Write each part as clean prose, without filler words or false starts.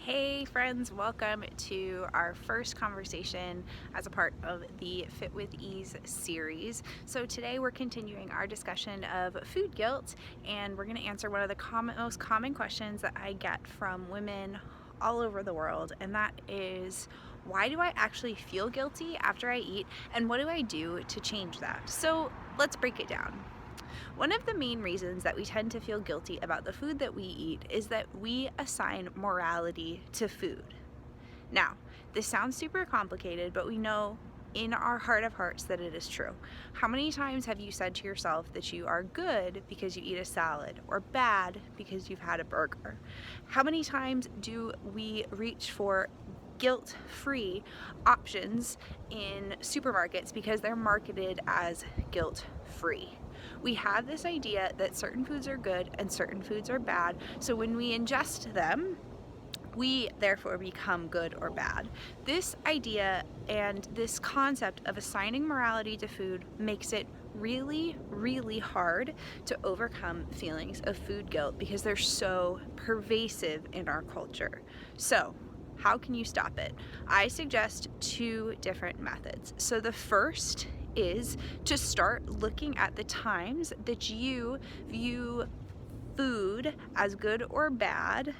Hey friends, welcome to our first conversation as a part of the Fit with Ease series. So today we're continuing our discussion of food guilt, and we're going to answer one of the most common questions that I get from women all over the world, and that is, why do I actually feel guilty after I eat, and what do I do to change that? So let's break it down. One of the main reasons that we tend to feel guilty about the food that we eat is that we assign morality to food. Now, this sounds super complicated, but we know in our heart of hearts that it is true. How many times have you said to yourself that you are good because you eat a salad, or bad because you've had a burger? How many times do we reach for guilt-free options in supermarkets because they're marketed as guilt-free? We have this idea that certain foods are good and certain foods are bad, so when we ingest them, we therefore become good or bad. This idea and this concept of assigning morality to food makes it really, really hard to overcome feelings of food guilt because they're so pervasive in our culture. So, how can you stop it? I suggest two different methods. So the first is to start looking at the times that you view food as good or bad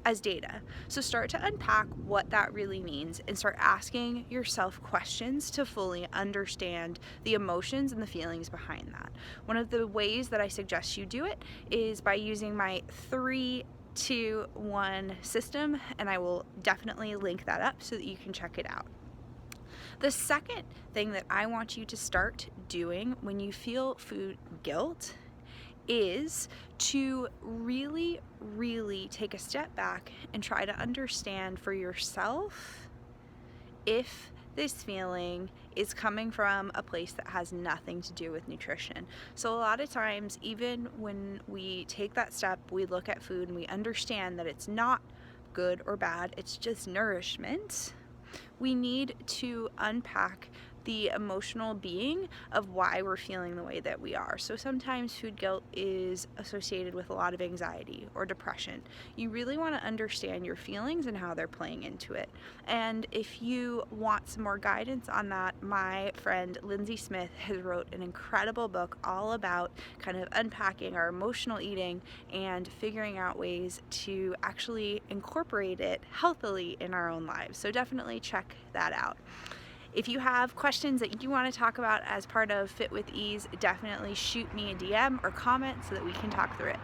as data. So start to unpack what that really means and start asking yourself questions to fully understand the emotions and the feelings behind that. One of the ways that I suggest you do it is by using my 3-2-1 system, and I will definitely link that up so that you can check it out. The second thing that I want you to start doing when you feel food guilt is to really, really take a step back and try to understand for yourself if this feeling is coming from a place that has nothing to do with nutrition. So a lot of times, even when we take that step, we look at food and we understand that it's not good or bad, it's just nourishment. We need to unpack the emotional being of why we're feeling the way that we are. So sometimes food guilt is associated with a lot of anxiety or depression. You really want to understand your feelings and how they're playing into it. And if you want some more guidance on that, my friend Lindsay Smith has wrote an incredible book all about kind of unpacking our emotional eating and figuring out ways to actually incorporate it healthily in our own lives. So definitely check that out. If you have questions that you want to talk about as part of Fit with Ease, definitely shoot me a DM or comment so that we can talk through it.